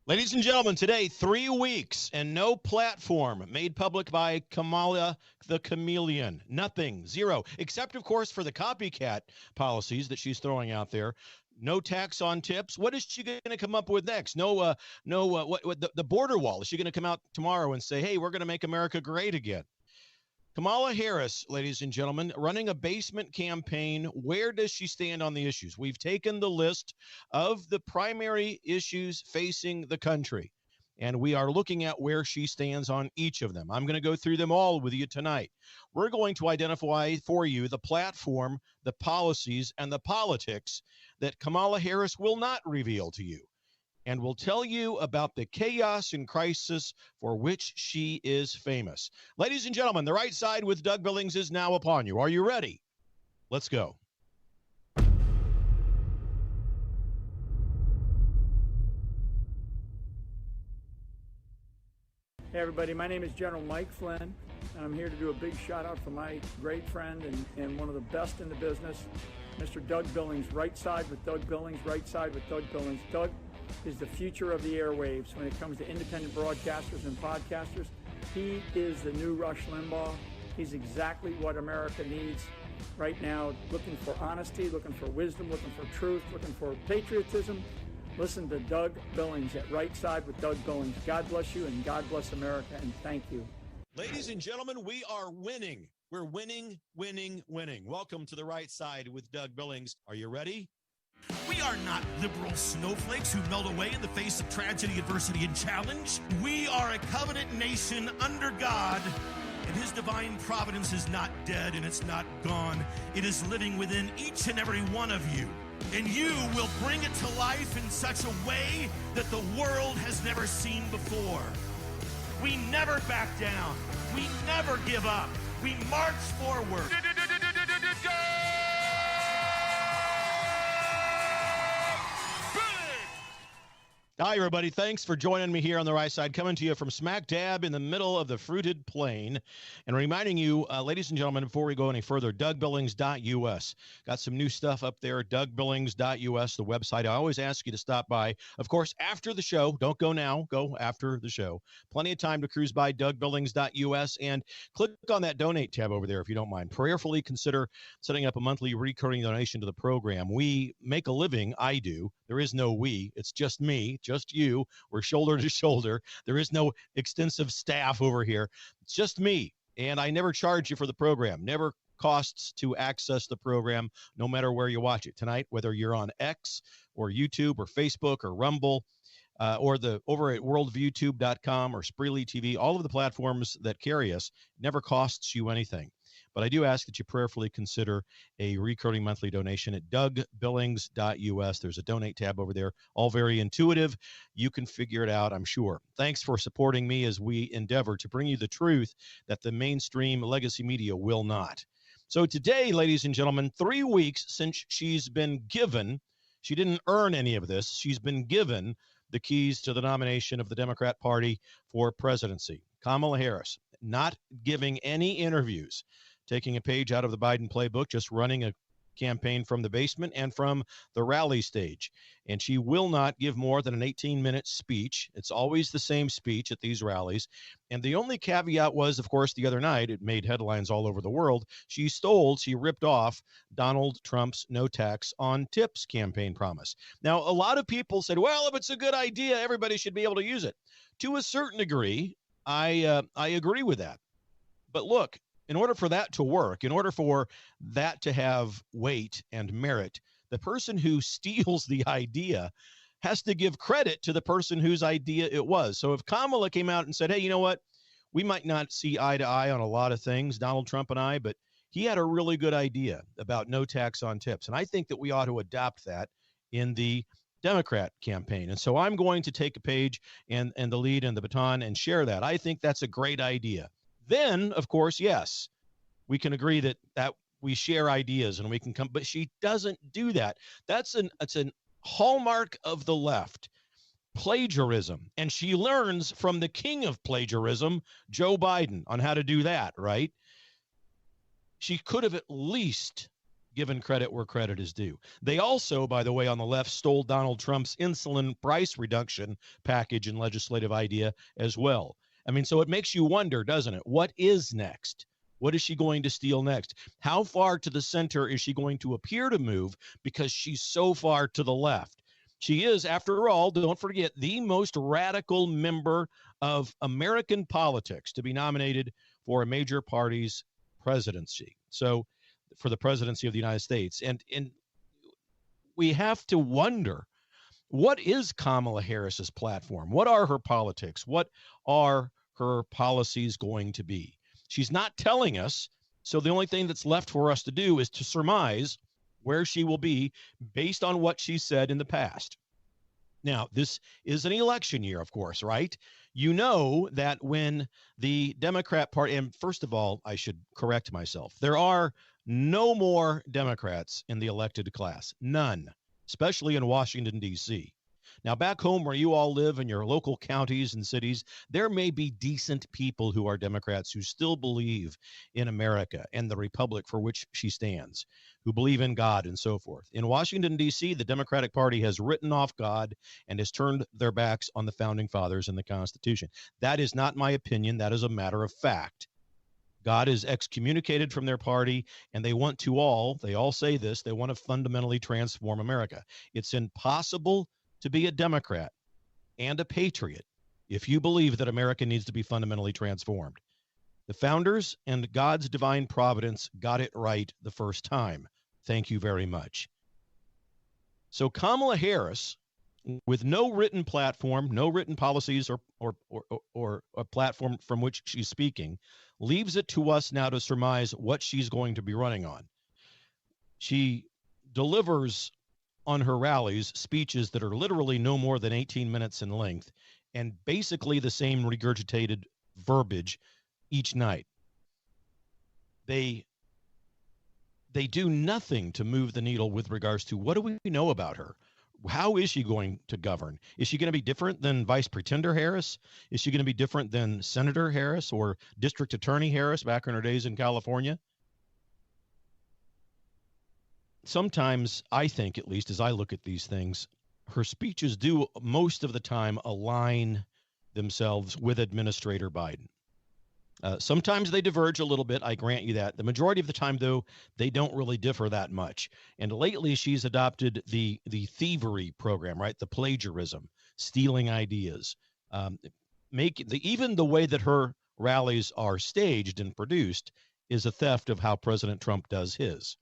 Ladies and gentlemen, today, 3 weeks and no platform made public by Kamala the chameleon. Nothing, zero, except, of course, for the copycat policies that she's throwing out there. No tax on tips. What is she going to come up with next? The border wall. Is she going to come out tomorrow and say, hey, we're going to make America great again? Kamala Harris, ladies and gentlemen, running a basement campaign. Where does she stand on the issues? We've taken the list of the primary issues facing the country, and we are looking at where she stands on each of them. I'm going to go through them all with you tonight. We're going to identify for you the platform, the policies, and the politics that Kamala Harris will not reveal to you. And will tell you about the chaos and crisis for which she is famous. Ladies and gentlemen, the right side with Doug Billings is now upon you. Are you ready? Let's go. Hey everybody, my name is General Mike Flynn, and I'm here to do a big shout out for my great friend and one of the best in the business, Mr. Doug Billings. Right side with Doug Billings, right side with Doug Billings. Doug is the future of the airwaves when it comes to independent broadcasters and podcasters. He is the new Rush Limbaugh. He's exactly what America needs right now, looking for honesty, looking for wisdom, looking for truth, looking for patriotism. Listen to Doug Billings at Right Side with Doug Billings. God bless you and God bless America, and thank you. Ladies and gentlemen, we are winning. We're winning, winning, winning. Welcome to the Right Side with Doug Billings. Are you ready? We are not liberal snowflakes who melt away in the face of tragedy, adversity, and challenge. We are a covenant nation under God, and His divine providence is not dead and it's not gone. It is living within each and every one of you. And you will bring it to life in such a way that the world has never seen before. We never back down. We never give up. We march forward. Hi, everybody. Thanks for joining me here on the Right Side, coming to you from smack dab in the middle of the fruited plain, and reminding you, ladies and gentlemen, before we go any further, DougBillings.us. Got some new stuff up there, DougBillings.us, the website. I always ask you to stop by, of course, after the show. Don't go now. Go after the show. Plenty of time to cruise by DougBillings.us, and click on that donate tab over there if you don't mind. Prayerfully consider setting up a monthly recurring donation to the program. We make a living. I do. There is no we. It's just me. Just you. We're shoulder to shoulder. There is no extensive staff over here. It's just me. And I never charge you for the program. Never costs to access the program, no matter where you watch it. Tonight, whether you're on X or YouTube or Facebook or Rumble, or over at worldviewtube.com or Spreely TV, all of the platforms that carry us, never costs you anything. But I do ask that you prayerfully consider a recurring monthly donation at DougBillings.us. There's a donate tab over there, all very intuitive. You can figure it out, I'm sure. Thanks for supporting me as we endeavor to bring you the truth that the mainstream legacy media will not. So today, ladies and gentlemen, 3 weeks since she's been given, she didn't earn any of this, she's been given the keys to the nomination of the Democrat Party for presidency. Kamala Harris, not giving any interviews, taking a page out of the Biden playbook, just running a campaign from the basement and from the rally stage. And she will not give more than an 18-minute speech. It's always the same speech at these rallies. And the only caveat was, of course, the other night, it made headlines all over the world, she ripped off Donald Trump's no tax on tips campaign promise. Now, a lot of people said, well, if it's a good idea, everybody should be able to use it. To a certain degree, I agree with that. But look, in order for that to work, in order for that to have weight and merit, the person who steals the idea has to give credit to the person whose idea it was. So if Kamala came out and said, hey, you know what? We might not see eye to eye on a lot of things, Donald Trump and I, but he had a really good idea about no tax on tips. And I think that we ought to adopt that in the Democrat campaign. And so I'm going to take a page and the lead and the baton and share that. I think that's a great idea. Then, of course, yes, we can agree that we share ideas and we can come, but she doesn't do that. It's an hallmark of the left, plagiarism. And she learns from the king of plagiarism, Joe Biden, on how to do that, right? She could have at least given credit where credit is due. They also, by the way, on the left, stole Donald Trump's insulin price reduction package and legislative idea as well. I mean, so it makes you wonder, doesn't it? What is next? What is she going to steal next? How far to the center is she going to appear to move because she's so far to the left? She is, after all, don't forget, the most radical member of American politics to be nominated for a major party's presidency. So, for the presidency of the United States. And we have to wonder, what is Kamala Harris's platform? What are her politics? What are her policies going to be? She's not telling us, so the only thing that's left for us to do is to surmise where she will be based on what she said in the past. Now, this is an election year, of course, right? You know that when the Democrat Party, and first of all, I should correct myself, there are no more Democrats in the elected class, none, especially in Washington, D.C. Now, back home where you all live in your local counties and cities, there may be decent people who are Democrats who still believe in America and the republic for which she stands, who believe in God and so forth. In Washington, D.C., the Democratic Party has written off God and has turned their backs on the founding fathers and the Constitution. That is not my opinion. That is a matter of fact. God is excommunicated from their party, and they want to they all say this, they want to fundamentally transform America. It's impossible to be a Democrat and a patriot if you believe that America needs to be fundamentally transformed. The founders and God's divine providence got it right the first time. Thank you very much. So Kamala Harris, with no written platform, no written policies or a platform from which she's speaking, leaves it to us now to surmise what she's going to be running on. She delivers on her rallies speeches that are literally no more than 18 minutes in length and basically the same regurgitated verbiage each night. They do nothing to move the needle with regards to what do we know about her? How is she going to govern? Is she going to be different than Vice Pretender Harris? Is she going to be different than Senator Harris or District Attorney Harris back in her days in California? Sometimes, I think, at least as I look at these things, her speeches do most of the time align themselves with Administrator Biden. Sometimes they diverge a little bit, I grant you that. The majority of the time, though, they don't really differ that much. And lately, she's adopted the thievery program, right? The plagiarism, stealing ideas. Even the way that her rallies are staged and produced is a theft of how President Trump does his.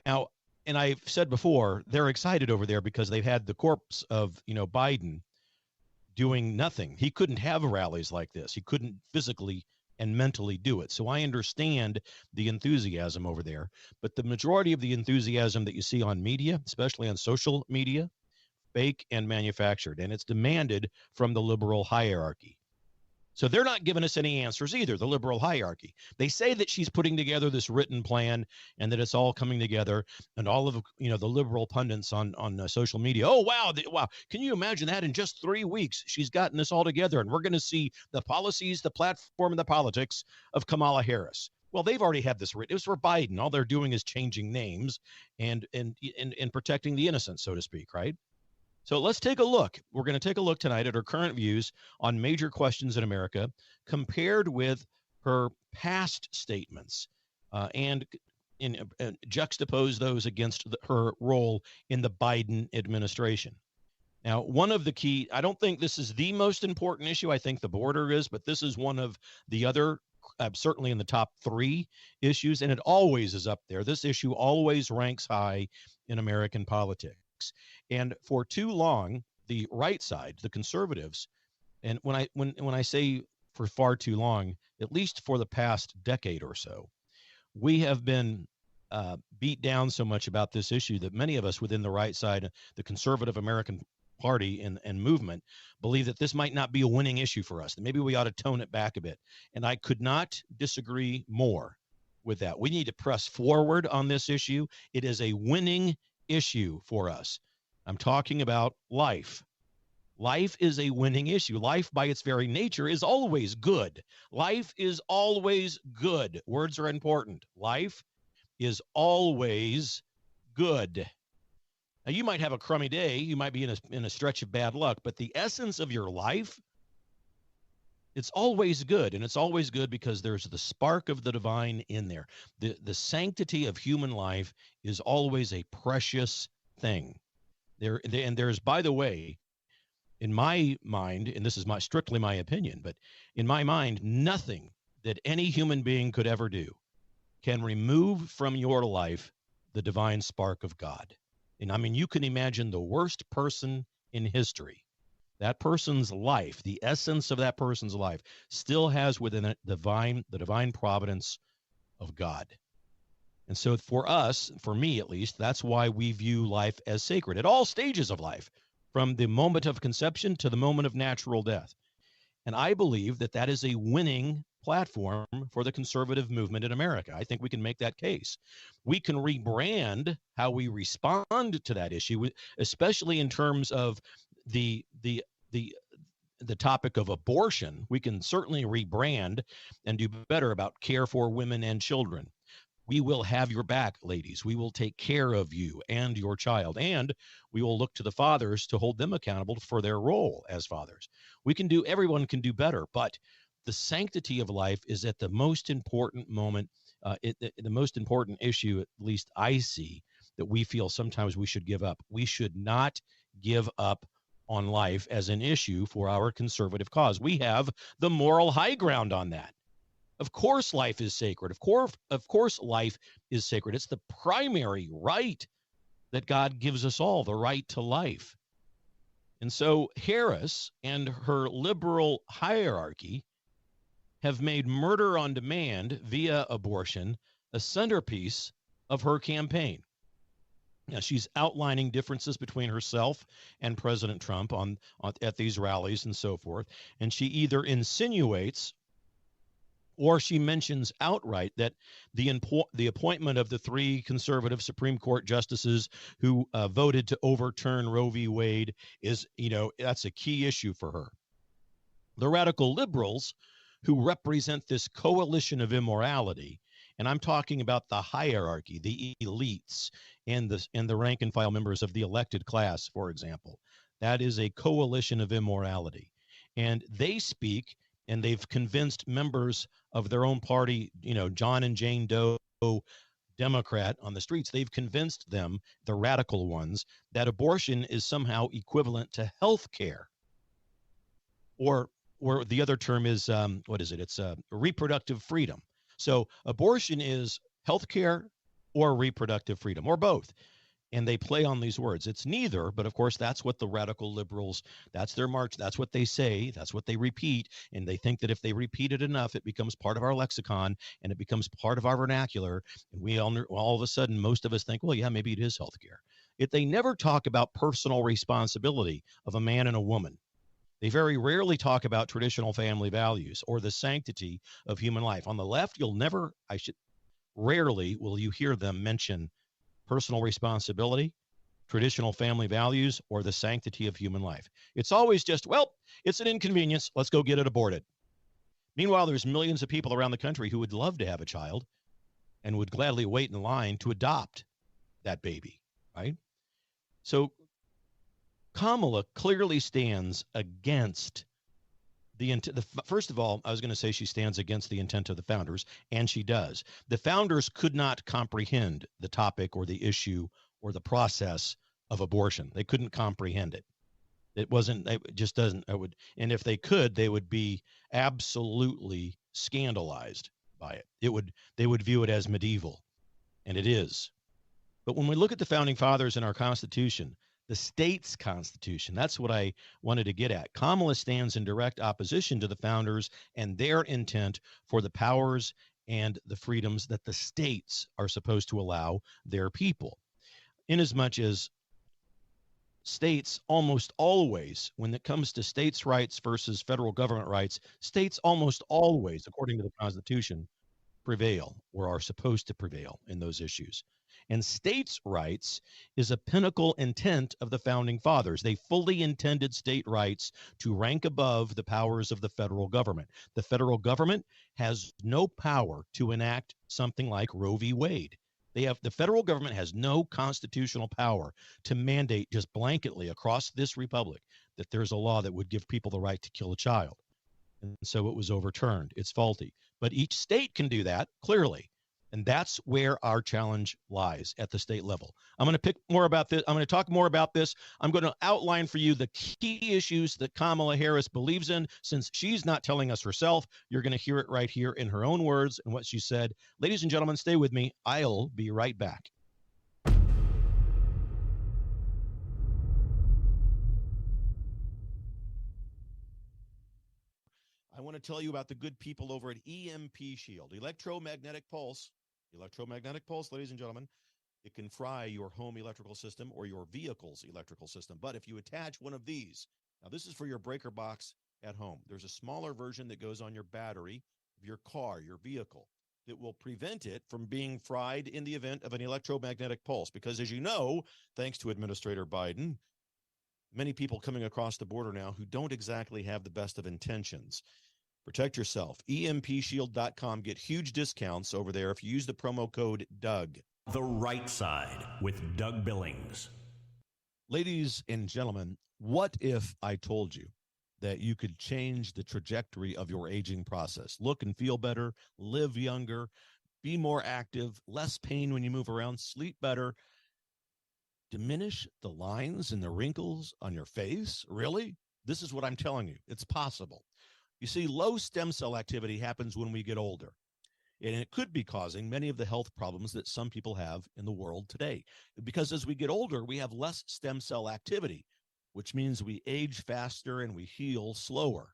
Now, and I've said before, they're excited over there because they've had the corpse of, Biden doing nothing. He couldn't have rallies like this. He couldn't physically and mentally do it. So I understand the enthusiasm over there. But the majority of the enthusiasm that you see on media, especially on social media, fake and manufactured. And it's demanded from the liberal hierarchy. So they're not giving us any answers either, the liberal hierarchy. They say that she's putting together this written plan and that it's all coming together, and all of the liberal pundits on social media. Oh, wow. Wow. Can you imagine that in just 3 weeks? She's gotten this all together, and we're going to see the policies, the platform, and the politics of Kamala Harris. Well, they've already had this written. It was for Biden. All they're doing is changing names and protecting the innocent, so to speak, right? So let's take a look. We're going to take a look tonight at her current views on major questions in America compared with her past statements and juxtapose those against her role in the Biden administration. Now, one of the key, I don't think this is the most important issue. I think the border is, but this is one of the other, certainly in the top 3 issues, and it always is up there. This issue always ranks high in American politics. And for too long, the right side, the conservatives, and when I say for far too long, at least for the past decade or so, we have been beat down so much about this issue that many of us within the right side, the conservative American Party and movement, believe that this might not be a winning issue for us, that maybe we ought to tone it back a bit. And I could not disagree more with that. We need to press forward on this issue. It is a winning issue for us. I'm talking about life. Life is a winning issue. Life, by its very nature, is always good. Life is always good. Words are important. Life is always good. Now, you might have a crummy day. You might be in a stretch of bad luck, but the essence of your life, it's always good. And it's always good because there's the spark of the divine in there. The sanctity of human life is always a precious thing. There's, by the way, in my mind, and this is strictly my opinion, but in my mind, nothing that any human being could ever do can remove from your life the divine spark of God. And I mean, you can imagine the worst person in history. That person's life, the essence of that person's life, still has within it the divine providence of God. And so for us, for me at least, that's why we view life as sacred at all stages of life, from the moment of conception to the moment of natural death. And I believe that that is a winning platform for the conservative movement in America. I think we can make that case. We can rebrand how we respond to that issue, especially in terms of the topic of abortion. We can certainly rebrand and do better about care for women and children. We will have your back, ladies. We will take care of you and your child, and we will look to the fathers to hold them accountable for their role as fathers. Everyone can do better, but the sanctity of life is at the most important moment, the most important issue, at least I see, that we feel sometimes we should give up. We should not give up on life as an issue for our conservative cause. We have the moral high ground on that. Of course, life is sacred. Of course, life is sacred. It's the primary right that God gives us all, the right to life. And so Harris and her liberal hierarchy have made murder on demand via abortion a centerpiece of her campaign. Now, she's outlining differences between herself and President Trump at these rallies and so forth. And she either insinuates or she mentions outright that the appointment of the 3 conservative Supreme Court justices who voted to overturn Roe v. Wade is, that's a key issue for her. The radical liberals who represent this coalition of immorality, and I'm talking about the hierarchy, the elites, and the rank and file members of the elected class, for example. That is a coalition of immorality. And they speak, and they've convinced members of their own party, John and Jane Doe, Democrat on the streets, they've convinced them, the radical ones, that abortion is somehow equivalent to health care. Or the other term is, It's reproductive freedom. So abortion is health care or reproductive freedom, or both. And they play on these words. It's neither, but of course, that's what the radical liberals, that's their march, that's what they say, that's what they repeat. And they think that if they repeat it enough, it becomes part of our lexicon and it becomes part of our vernacular. And we all of a sudden, most of us think, well, yeah, maybe it is healthcare. They never talk about personal responsibility of a man and a woman. They very rarely talk about traditional family values or the sanctity of human life. On the left, rarely will you hear them mention personal responsibility, traditional family values, or the sanctity of human life. It's always just, well, it's an inconvenience. Let's go get it aborted. Meanwhile, there's millions of people around the country who would love to have a child and would gladly wait in line to adopt that baby, right? So Kamala clearly stands against first of all, I was going to say she stands against the intent of the founders, and she does. The founders could not comprehend the topic or the issue or the process of abortion. They couldn't comprehend it. It just doesn't, and if they could, they would be absolutely scandalized by it. They would view it as medieval, and it is. But when we look at the founding fathers in our Constitution, the state's constitution, that's what I wanted to get at. Kamala stands in direct opposition to the founders and their intent for the powers and the freedoms that the states are supposed to allow their people. Inasmuch as states almost always, when it comes to states' rights versus federal government rights, states almost always, according to the Constitution, prevail or are supposed to prevail in those issues. And states' rights is a pinnacle intent of the founding fathers. They fully intended state rights to rank above the powers of the federal government. The federal government has no power to enact something like Roe v. Wade. The federal government has no constitutional power to mandate just blanketly across this republic that there's a law that would give people the right to kill a child. And so it was overturned. It's faulty. But each state can do that, clearly. And that's where our challenge lies, at the state level. I'm going to pick more about this. I'm going to talk more about this. I'm going to outline for you the key issues that Kamala Harris believes in. Since she's not telling us herself, you're going to hear it right here in her own words and what she said. Ladies and gentlemen, stay with me. I'll be right back. I want to tell you about the good people over at EMP Shield, electromagnetic pulse, ladies and gentlemen. It can fry your home electrical system or your vehicle's electrical system. But if you attach one of these, now this is for your breaker box at home. There's a smaller version that goes on your battery of your car, your vehicle, that will prevent it from being fried in the event of an electromagnetic pulse. Because as you know, thanks to Administrator Biden, many people coming across the border now who don't exactly have the best of intentions. Protect yourself. EMPshield.com. Get huge discounts over there if you use the promo code Doug. The Right Side with Doug Billings. Ladies and gentlemen, what if I told you that you could change the trajectory of your aging process? Look and feel better, live younger, be more active, less pain when you move around, sleep better, diminish the lines and the wrinkles on your face? Really? This is what I'm telling you. It's possible. You see, low stem cell activity happens when we get older, and it could be causing many of the health problems that some people have in the world today. Because as we get older, we have less stem cell activity, which means we age faster and we heal slower.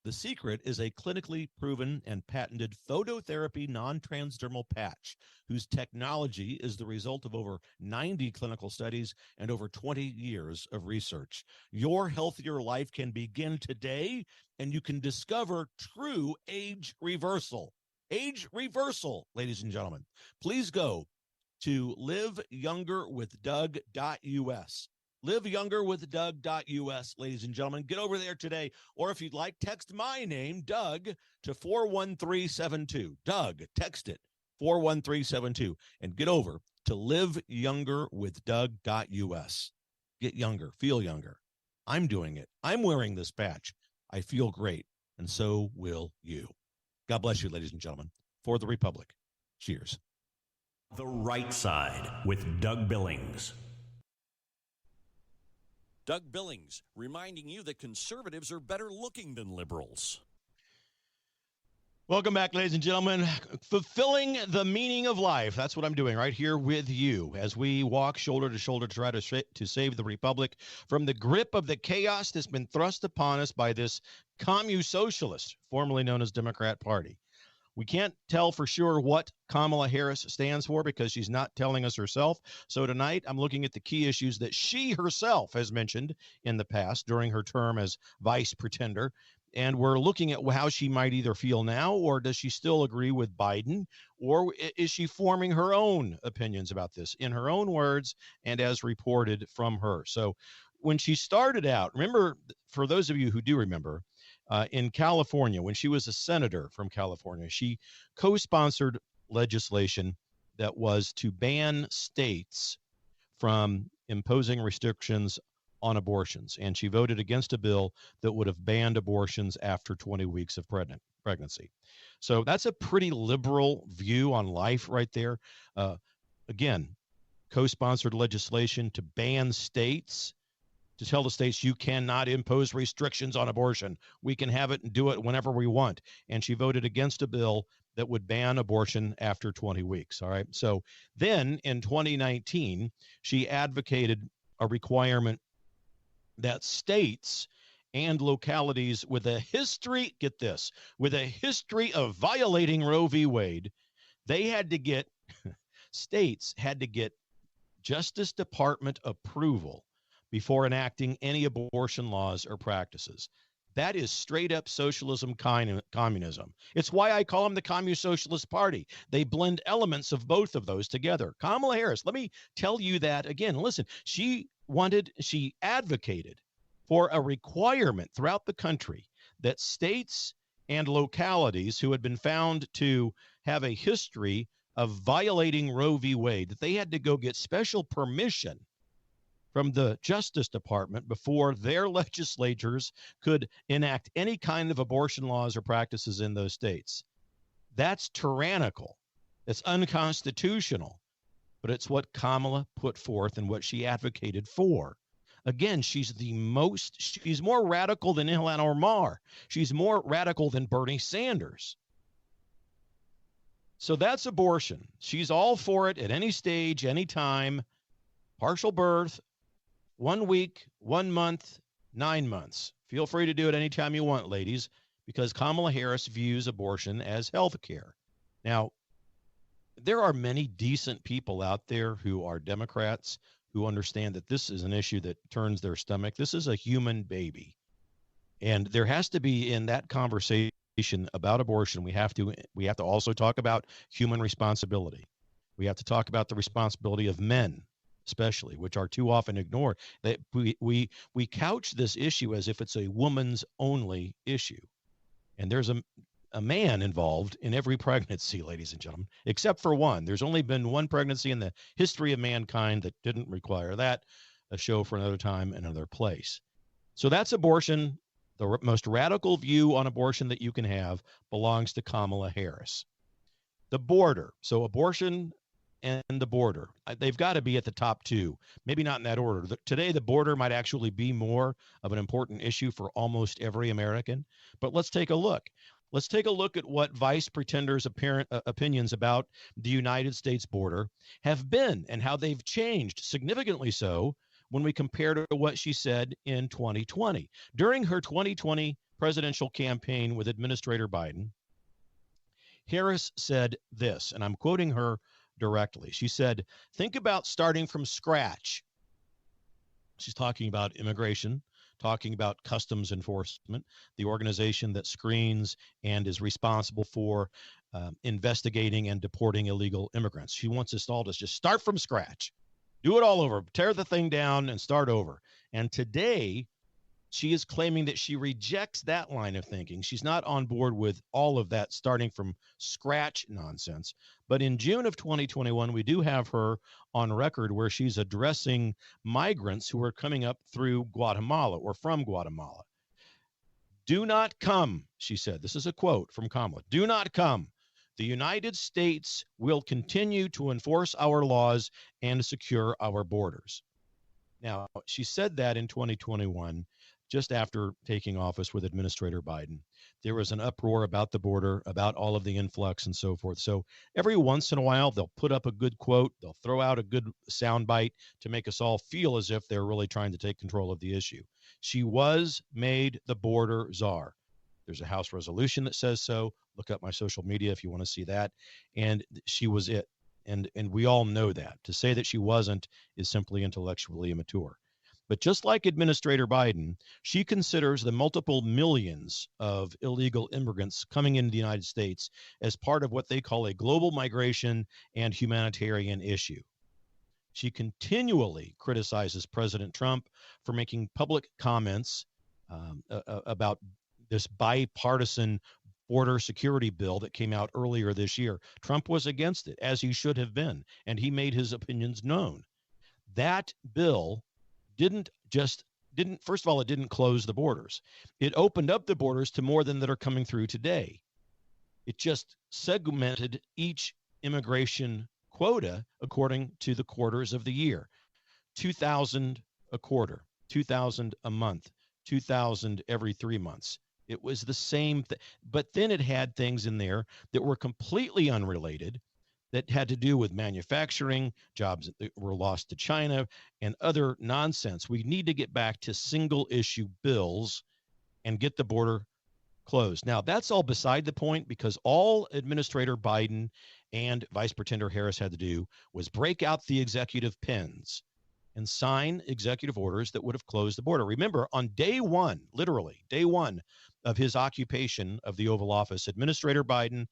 The secret is a clinically proven and patented phototherapy non-transdermal patch, whose technology is the result of over 90 clinical studies and over 20 years of research. Your healthier life can begin today, and you can discover true age reversal. Age reversal, ladies and gentlemen. Please go to liveyoungerwithdoug.us. liveyoungerwithdoug.us, ladies and gentlemen. Get over there today. Or if you'd like, text my name, Doug, to 41372. Doug, text it, 41372. And get over to liveyoungerwithdoug.us. Get younger, feel younger. I'm doing it. I'm wearing this patch. I feel great, and so will you. God bless you, ladies and gentlemen. For the Republic. Cheers. The Right Side with Doug Billings. Doug Billings, reminding you that conservatives are better looking than liberals. Welcome back, ladies and gentlemen. Fulfilling the meaning of life. That's what I'm doing right here with you as we walk shoulder to shoulder to try to save the Republic from the grip of the chaos that's been thrust upon us by this commu-socialist, formerly known as Democrat Party. We can't tell for sure what Kamala Harris stands for because she's not telling us herself. So tonight, I'm looking at the key issues that she herself has mentioned in the past during her term as vice pretender. And we're looking at how she might either feel now, or does she still agree with Biden, or is she forming her own opinions about this in her own words and as reported from her? So when she started out, remember, for those of you who do remember, in California, when she was a senator from California, she co-sponsored legislation that was to ban states from imposing restrictions on abortions. And she voted against a bill that would have banned abortions after 20 weeks of pregnancy. So that's a pretty liberal view on life right there. Again, co-sponsored legislation to ban states, to tell the states you cannot impose restrictions on abortion. We can have it and do it whenever we want. And she voted against a bill that would ban abortion after 20 weeks. All right. So then in 2019, she advocated a requirement that states and localities with a history, get this, with a history of violating Roe v. Wade, they had to get, states had to get Justice Department approval before enacting any abortion laws or practices. That is straight up socialism, communism. It's why I call them the Communist-Socialist Party. They blend elements of both of those together. Kamala Harris, let me tell you that again. Listen, she advocated for a requirement throughout the country that states and localities who had been found to have a history of violating Roe v. Wade, that they had to go get special permission from the Justice Department before their legislatures could enact any kind of abortion laws or practices in those states. That's tyrannical. It's unconstitutional. But it's what Kamala put forth and what she advocated for. Again, she's more radical than Ilhan Omar. She's more radical than Bernie Sanders. So that's abortion. She's all for it at any stage, any time. Partial birth, 1 week, 1 month, 9 months. Feel free to do it anytime you want, ladies, because Kamala Harris views abortion as health care. Now, there are many decent people out there who are Democrats who understand that this is an issue that turns their stomach. This is a human baby. And there has to be, in that conversation about abortion, we have to also talk about human responsibility. We have to talk about the responsibility of men, especially, which are too often ignored. That we couch this issue as if it's a woman's only issue. And there's a man involved in every pregnancy, ladies and gentlemen, except for one. There's only been one pregnancy in the history of mankind that didn't require that. A show for another time, another place. So that's abortion. The most radical view on abortion that you can have belongs to Kamala Harris. The border. So abortion and the border. They've got to be at the top two. Maybe not in that order. Today, the border might actually be more of an important issue for almost every American. But let's take a look. Let's take a look at what Vice Pretender's opinions about the United States border have been and how they've changed, significantly so, when we compare to what she said in 2020. During her 2020 presidential campaign with Administrator Biden, Harris said this, and I'm quoting her directly. She said, "Think about starting from scratch." She's talking about immigration, talking about customs enforcement, the organization that screens and is responsible for investigating and deporting illegal immigrants. She wants us all to just start from scratch, do it all over, tear the thing down and start over. And today, she is claiming that she rejects that line of thinking. She's not on board with all of that starting from scratch nonsense. But in June of 2021, we do have her on record where she's addressing migrants who are coming up through Guatemala or from Guatemala. "Do not come," she said. This is a quote from Kamala. "Do not come. The United States will continue to enforce our laws and secure our borders." Now, she said that in 2021, just after taking office with Administrator Biden. There was an uproar about the border, about all of the influx and so forth. So every once in a while, they'll put up a good quote. They'll throw out a good soundbite to make us all feel as if they're really trying to take control of the issue. She was made the border czar. There's a House resolution that says so. Look up my social media if you want to see that. And she was it. And we all know that. To say that she wasn't is simply intellectually immature. But just like Administrator Biden, she considers the multiple millions of illegal immigrants coming into the United States as part of what they call a global migration and humanitarian issue. She continually criticizes President Trump for making public comments about this bipartisan border security bill that came out earlier this year. Trump was against it, as he should have been, and he made his opinions known. That bill first of all, it didn't close the borders. It opened up the borders to more than that are coming through today. It just segmented each immigration quota according to the quarters of the year. 2,000 a quarter, 2,000 a month, 2,000 every 3 months. It was the same thing, but then it had things in there that were completely unrelated, that had to do with manufacturing, jobs that were lost to China, and other nonsense. We need to get back to single issue bills and get the border closed. Now, that's all beside the point, because all Administrator Biden and Vice Pretender Harris had to do was break out the executive pens and sign executive orders that would have closed the border. Remember, on day one, literally day one of his occupation of the Oval Office, Administrator Biden,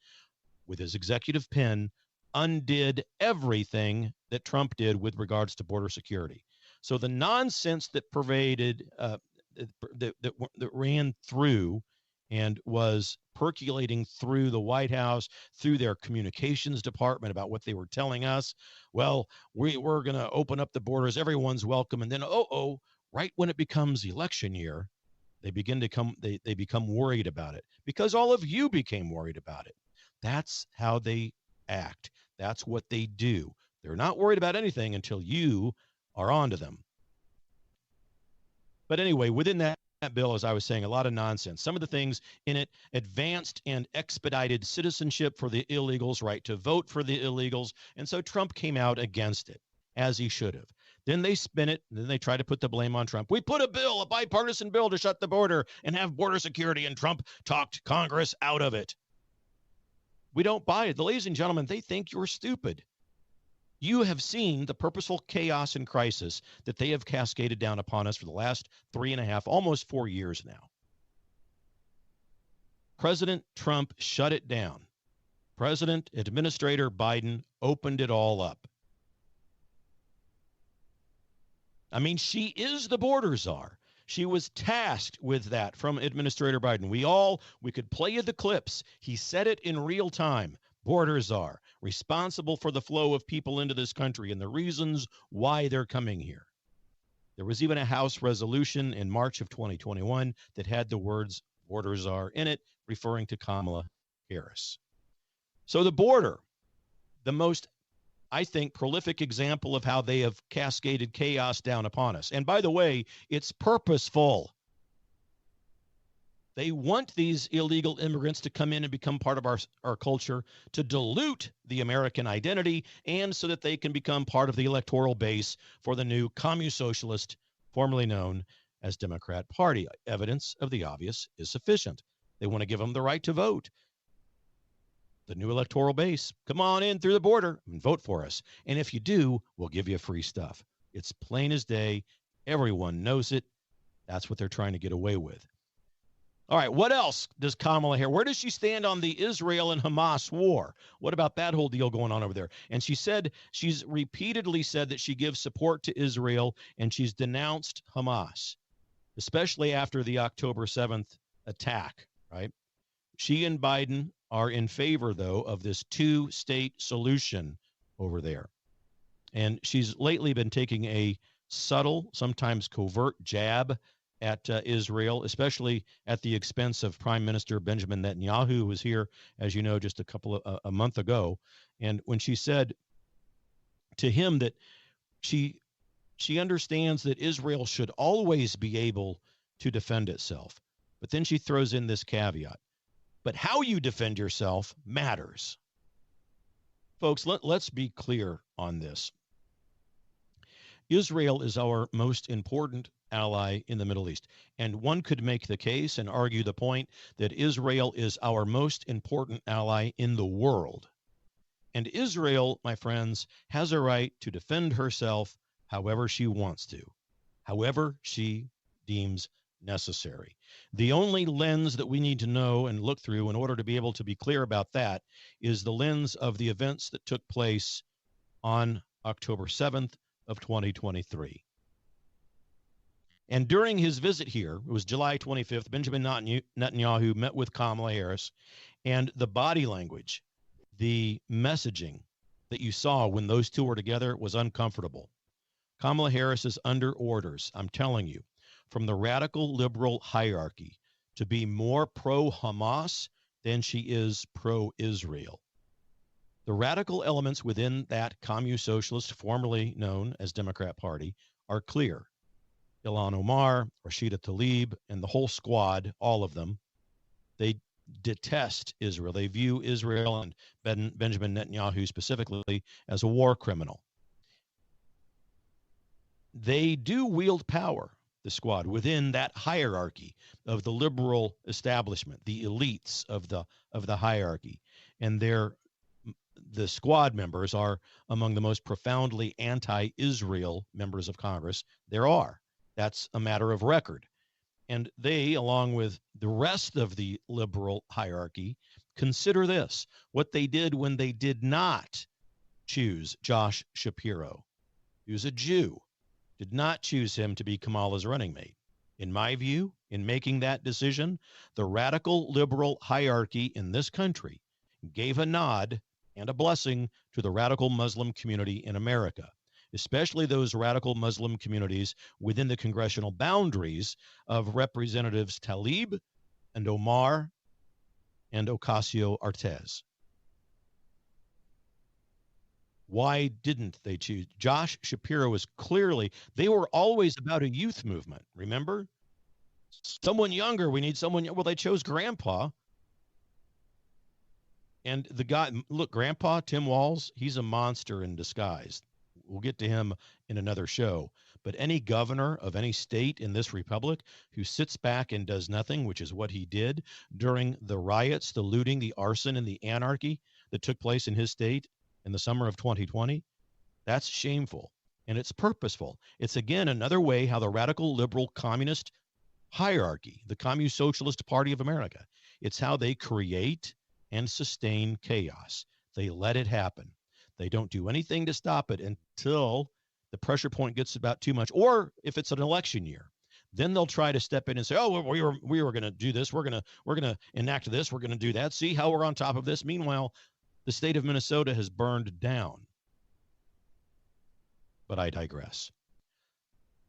with his executive pen, undid everything that Trump did with regards to border security. So the nonsense that pervaded, that ran through and was percolating through the White House, through their communications department about what they were telling us. Well, we're going to open up the borders. Everyone's welcome. And then, right when it becomes election year, they become worried about it because all of you became worried about it. That's how they act. That's what they do. They're not worried about anything until you are onto them. But anyway, within that bill, as I was saying, a lot of nonsense. Some of the things in it: advanced and expedited citizenship for the illegals, right to vote for the illegals. And so Trump came out against it, as he should have. Then they spin it, and then they try to put the blame on Trump. We put a bipartisan bill to shut the border and have border security, and Trump talked Congress out of it. We don't buy it. Ladies and gentlemen, they think you're stupid. You have seen the purposeful chaos and crisis that they have cascaded down upon us for the last 3.5, almost 4 years now. President Trump shut it down. Administrator Biden opened it all up. I mean, she is the border czar. She was tasked with that from Administrator Biden. We could play you the clips. He said it in real time. Border czar, responsible for the flow of people into this country and the reasons why they're coming here. There was even a House resolution in March of 2021 that had the words border czar in it, referring to Kamala Harris. So the border, the most, I think, prolific example of how they have cascaded chaos down upon us. And by the way, it's purposeful. They want these illegal immigrants to come in and become part of our culture, to dilute the American identity, and so that they can become part of the electoral base for the new Communist Socialist, formerly known as Democrat Party. Evidence of the obvious is sufficient. They want to give them the right to vote. The new electoral base. Come on in through the border and vote for us. And if you do, we'll give you free stuff. It's plain as day. Everyone knows it. That's what they're trying to get away with. All right, what else does Kamala here? Where does she stand on the Israel and Hamas war? What about that whole deal going on over there? And she's repeatedly said that she gives support to Israel, and she's denounced Hamas, especially after the October 7th attack, right? She and Biden are in favor, though, of this two-state solution over there. And she's lately been taking a subtle, sometimes covert jab at Israel, especially at the expense of Prime Minister Benjamin Netanyahu, who was here, as you know, just a month ago. And when she said to him that she understands that Israel should always be able to defend itself. But then she throws in this caveat. But how you defend yourself matters. Folks, let's be clear on this. Israel is our most important ally in the Middle East. And one could make the case and argue the point that Israel is our most important ally in the world. And Israel, my friends, has a right to defend herself however she wants to, however she deems necessary. The only lens that we need to know and look through in order to be able to be clear about that is the lens of the events that took place on October 7th of 2023. And during his visit here, it was July 25th, Benjamin Netanyahu met with Kamala Harris, and the body language, the messaging that you saw when those two were together was uncomfortable. Kamala Harris is under orders, I'm telling you, from the radical liberal hierarchy to be more pro-Hamas than she is pro-Israel. The radical elements within that Communist Socialist, formerly known as Democrat Party, are clear. Ilhan Omar, Rashida Tlaib, and the whole squad, all of them, they detest Israel. They view Israel and Benjamin Netanyahu specifically as a war criminal. They do wield power, the squad, within that hierarchy of the liberal establishment, the elites of the hierarchy. And the squad members are among the most profoundly anti-Israel members of Congress there are. That's a matter of record. And they, along with the rest of the liberal hierarchy, consider this, what they did when they did not choose Josh Shapiro. He was a Jew, did not choose him to be Kamala's running mate. In my view, in making that decision, the radical liberal hierarchy in this country gave a nod and a blessing to the radical Muslim community in America, especially those radical Muslim communities within the congressional boundaries of Representatives Tlaib and Omar and Ocasio-Cortez. Why didn't they choose? Josh Shapiro was clearly, they were always about a youth movement, remember? Someone younger, we need someone, well, they chose Grandpa. And the guy, look, Grandpa, Tim Walz, he's a monster in disguise. We'll get to him in another show. But any governor of any state in this republic who sits back and does nothing, which is what he did during the riots, the looting, the arson, and the anarchy that took place in his state in the summer of 2020, that's shameful. And it's purposeful. It's, again, another way how the radical liberal communist hierarchy, the Communist Socialist Party of America, it's how they create and sustain chaos. They let it happen. They don't do anything to stop it until the pressure point gets about too much, or if it's an election year, then they'll try to step in and say, "Oh, we were going to do this. We're going to enact this. We're going to do that. See how we're on top of this." Meanwhile, the state of Minnesota has burned down. But I digress.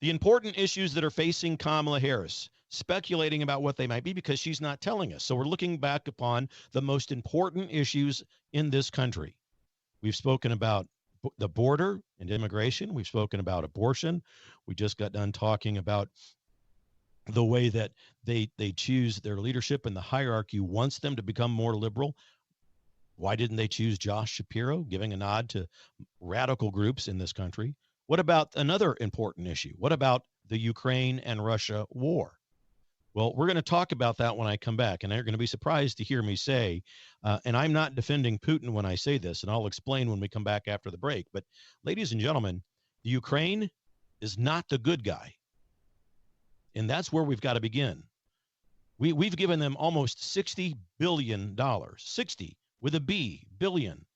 The important issues that are facing Kamala Harris, speculating about what they might be because she's not telling us. So we're looking back upon the most important issues in this country. We've spoken about the border and immigration. We've spoken about abortion. We just got done talking about the way that they choose their leadership and the hierarchy wants them to become more liberal. Why didn't they choose Josh Shapiro, giving a nod to radical groups in this country? What about another important issue? What about the Ukraine and Russia war? Well, we're going to talk about that when I come back, and they're going to be surprised to hear me say, and I'm not defending Putin when I say this, and I'll explain when we come back after the break, but ladies and gentlemen, the Ukraine is not the good guy, and that's where we've got to begin. We've given them almost $60 billion, 60 with a B, billion.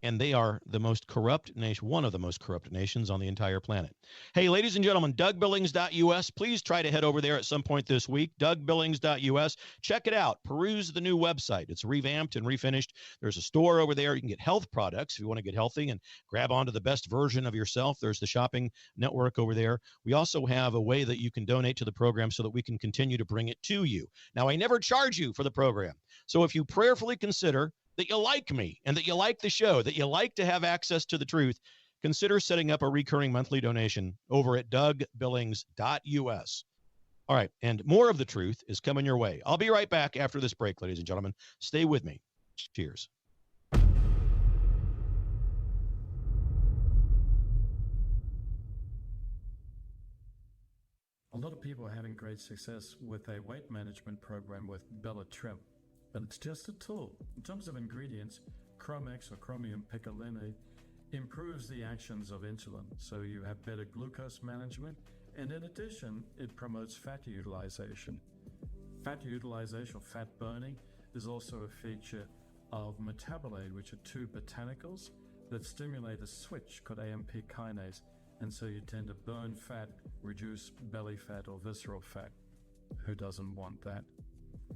And they are the most corrupt nation, one of the most corrupt nations on the entire planet. Hey, ladies and gentlemen, DougBillings.us. Please try to head over there at some point this week. DougBillings.us. Check it out. Peruse the new website. It's revamped and refinished. There's a store over there. You can get health products if you want to get healthy and grab onto the best version of yourself. There's the shopping network over there. We also have a way that you can donate to the program so that we can continue to bring it to you. Now, I never charge you for the program. So if you prayerfully consider that you like me and that you like the show, that you like to have access to the truth, consider setting up a recurring monthly donation over at DougBillings.us. All right, and more of the truth is coming your way. I'll be right back after this break, ladies and gentlemen. Stay with me. Cheers. A lot of people are having great success with a weight management program with Bella Trim. But it's just a tool. In terms of ingredients, Chromex or chromium picolinate improves the actions of insulin, so you have better glucose management, and in addition, it promotes fat utilization. Fat utilization, or fat burning, is also a feature of metabolite, which are two botanicals that stimulate a switch called AMP kinase, and so you tend to burn fat, reduce belly fat or visceral fat. Who doesn't want that?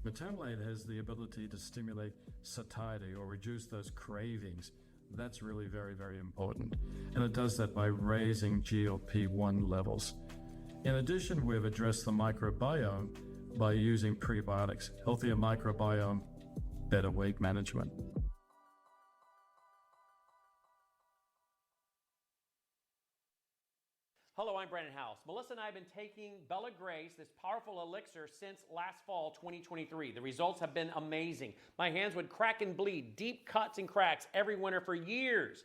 Metabolite has the ability to stimulate satiety or reduce those cravings. That's really very, very important. And it does that by raising GLP-1 levels. In addition, we've addressed the microbiome by using prebiotics. Healthier microbiome, better weight management. Hello, I'm Brandon House. Melissa and I have been taking Bella Grace, this powerful elixir, since last fall, 2023. The results have been amazing. My hands would crack and bleed, deep cuts and cracks every winter for years.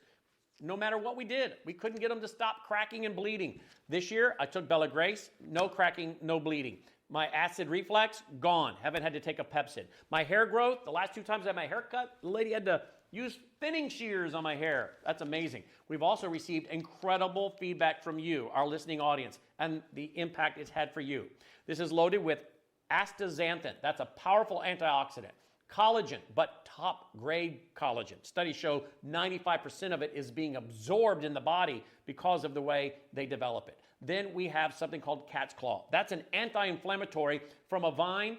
No matter what we did, we couldn't get them to stop cracking and bleeding. This year, I took Bella Grace, no cracking, no bleeding. My acid reflux, gone. Haven't had to take a Pepsid. My hair growth, the last 2 times I had my hair cut, the lady had to use thinning shears on my hair. That's amazing. We've also received incredible feedback from you, our listening audience, and the impact it's had for you. This is loaded with astaxanthin. That's a powerful antioxidant. Collagen, but top grade collagen. Studies show 95% of it is being absorbed in the body because of the way they develop it. then we have something called cat's claw. That's an anti-inflammatory from a vine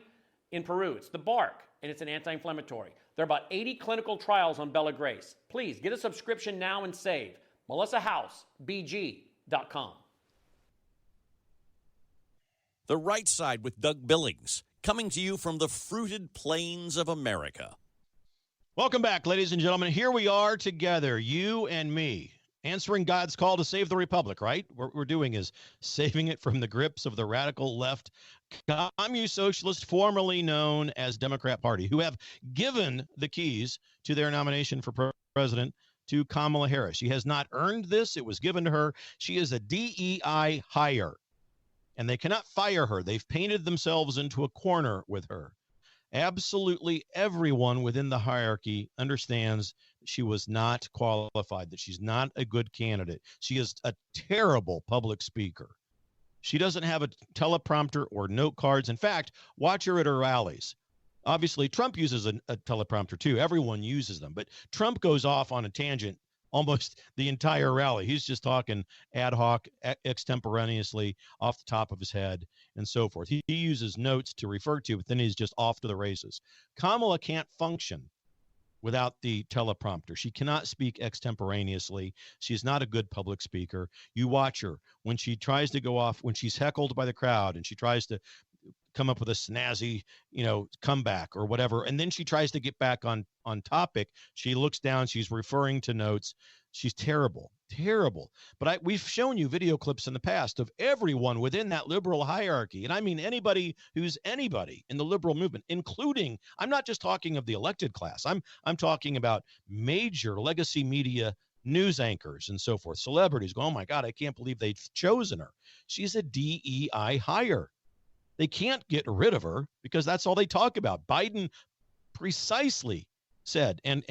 in Peru. It's the bark, and it's an anti-inflammatory. There are about 80 clinical trials on Bella Grace. Please get a subscription now and save. MelissaHousebg.com. The Right Side with Doug Billings, coming to you from the fruited plains of America. Welcome back, ladies and gentlemen. Here we are together, you and me, answering God's call to save the republic, right? What we're doing is saving it from the grips of the radical left communist socialist, formerly known as Democrat Party, who have given the keys to their nomination for president to Kamala Harris. She has not earned this. It was given to her. She is a DEI hire, and they cannot fire her. They've painted themselves into a corner with her. Absolutely everyone within the hierarchy understands she was not qualified, that she's not a good candidate. She is a terrible public speaker. She doesn't have a teleprompter or note cards. In fact, watch her at her rallies. Obviously, Trump uses a teleprompter too. Everyone uses them. But Trump goes off on a tangent almost the entire rally. He's just talking ad hoc, extemporaneously, off the top of his head, and so forth. He uses notes to refer to, but then he's just off to the races. Kamala can't function without the teleprompter. She cannot speak extemporaneously. She's not a good public speaker. You watch her when she tries to go off, when she's heckled by the crowd and she tries to come up with a snazzy, comeback or whatever, and then she tries to get back on topic. She looks down, she's referring to notes. She's terrible. But we've shown you video clips in the past of everyone within that liberal hierarchy, and I mean anybody who's anybody in the liberal movement, including, I'm not just talking of the elected class. I'm talking about major legacy media news anchors and so forth, celebrities go, oh my God, I can't believe they've chosen her. She's a DEI hire. They can't get rid of her because that's all they talk about. Biden precisely said and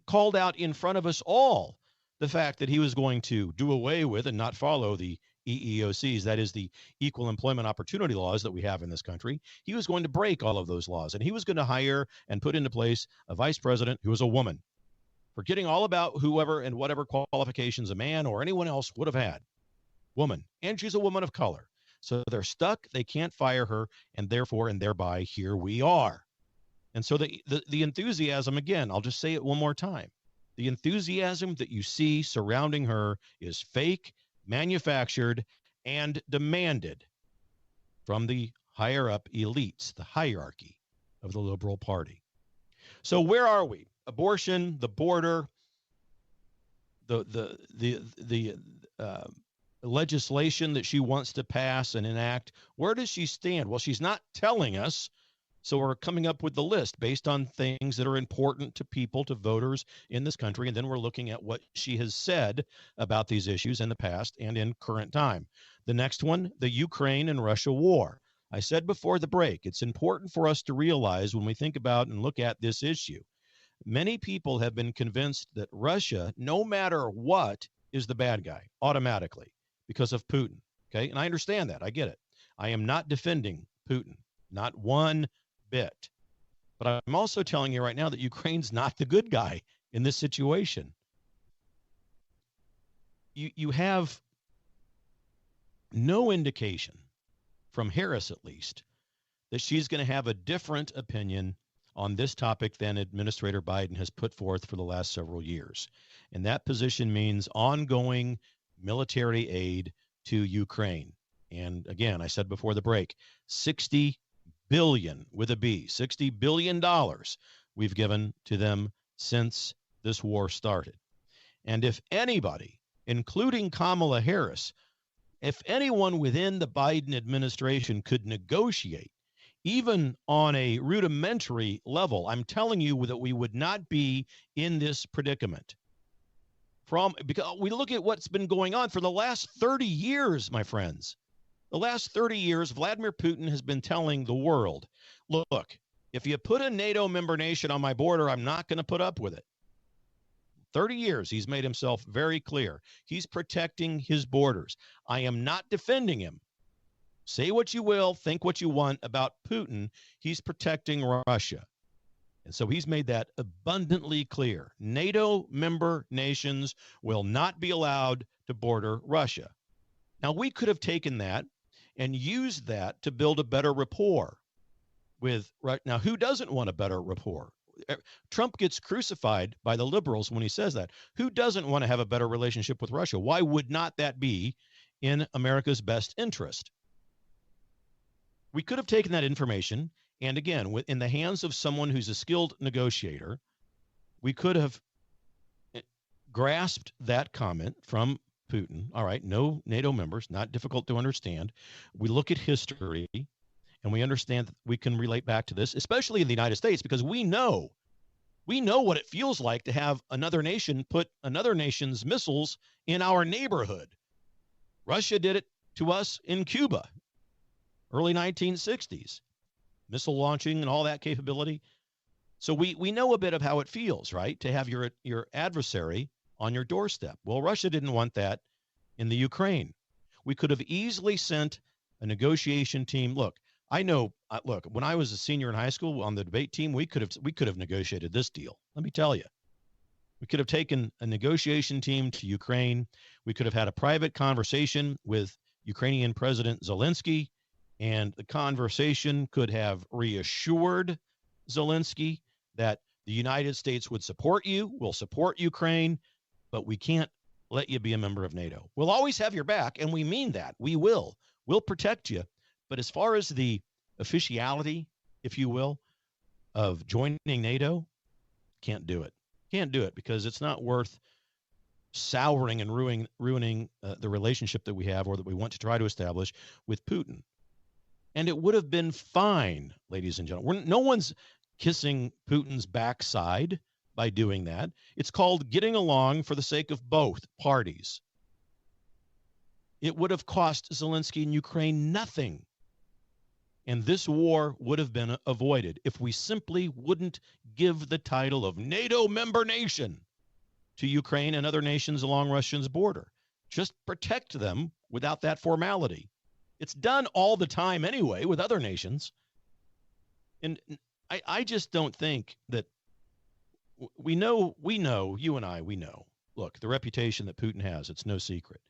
called out in front of us all the fact that he was going to do away with and not follow the EEOCs, that is the equal employment opportunity laws that we have in this country. He was going to break all of those laws, and he was going to hire and put into place a vice president who was a woman, forgetting all about whoever and whatever qualifications a man or anyone else would have had. Woman, and she's a woman of color. So they're stuck, they can't fire her, and therefore and thereby here we are. And so the enthusiasm, again, I'll just say it one more time. The enthusiasm that you see surrounding her is fake, manufactured, and demanded from the higher up elites, the hierarchy of the liberal party. So where are we? Abortion, the border, the legislation that she wants to pass and enact. Where does she stand? Well, she's not telling us. So we're coming up with the list based on things that are important to people, to voters in this country. And then we're looking at what she has said about these issues in the past and in current time. The next one, the Ukraine and Russia war. I said before the break, it's important for us to realize when we think about and look at this issue, many people have been convinced that Russia, no matter what, is the bad guy automatically because of Putin. Okay. And I understand that. I get it. I am not defending Putin, not one bit. But I'm also telling you right now that Ukraine's not the good guy in this situation. You have no indication, from Harris at least, that she's going to have a different opinion on this topic than Administrator Biden has put forth for the last several years. And that position means ongoing military aid to Ukraine. And again, I said before the break, $60 billion with a B, $60 billion we've given to them since this war started. And if anybody, including Kamala Harris, if anyone within the Biden administration could negotiate, even on a rudimentary level, I'm telling you that we would not be in this predicament. Because we look at what's been going on for the last 30 years, my friends. The last 30 years, Vladimir Putin has been telling the world, look, if you put a NATO member nation on my border, I'm not going to put up with it. 30 years, he's made himself very clear. He's protecting his borders. I am not defending him. Say what you will, think what you want about Putin. He's protecting Russia. And so he's made that abundantly clear. NATO member nations will not be allowed to border Russia. Now, we could have taken that and used that to build a better rapport with, right now, who doesn't want a better rapport? Trump gets crucified by the liberals when he says that. Who doesn't want to have a better relationship with Russia? Why would not that be in America's best interest? We could have taken that information, and again, in the hands of someone who's a skilled negotiator, we could have grasped that comment from Putin. All right, no NATO members, not difficult to understand. We look at history and we understand that we can relate back to this, especially in the United States, because we know what it feels like to have another nation put another nation's missiles in our neighborhood. Russia did it to us in Cuba, early 1960s, missile launching and all that capability. So we know a bit of how it feels, right, to have your adversary on your doorstep. Well, Russia didn't want that in the Ukraine. We could have easily sent a negotiation team. Look, I know. Look, when I was a senior in high school on the debate team, we could have negotiated this deal. Let me tell you, we could have taken a negotiation team to Ukraine. We could have had a private conversation with Ukrainian President Zelensky, and the conversation could have reassured Zelensky that the United States would support you, will support Ukraine, but we can't let you be a member of NATO. We'll always have your back, and we mean that. We will. We'll protect you. But as far as the officiality, if you will, of joining NATO, can't do it. Can't do it because it's not worth souring and ruining the relationship that we have or that we want to try to establish with Putin. And it would have been fine, ladies and gentlemen. No one's kissing Putin's backside by doing that. It's called getting along for the sake of both parties. It would have cost Zelensky and Ukraine nothing. And this war would have been avoided if we simply wouldn't give the title of NATO member nation to Ukraine and other nations along Russia's border. Just protect them without that formality. It's done all the time anyway with other nations. And I just don't think that we know, you and I, we know. Look, the reputation that Putin has, it's no secret.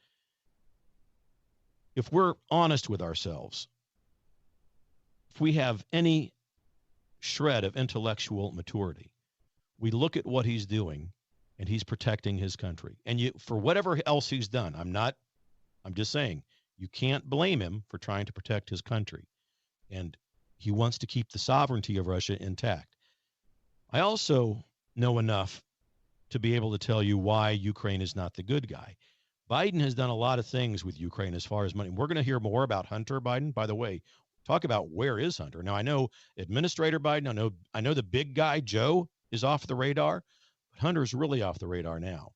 If we're honest with ourselves, if we have any shred of intellectual maturity, we look at what he's doing and he's protecting his country. And for whatever else he's done, I'm just saying, you can't blame him for trying to protect his country. And he wants to keep the sovereignty of Russia intact. I also know enough to be able to tell you why Ukraine is not the good guy. Biden has done a lot of things with Ukraine as far as money. We're going to hear more about Hunter Biden. By the way, talk about where is Hunter. Now, I know Administrator Biden, I know the big guy, Joe, is off the radar, but Hunter's really off the radar now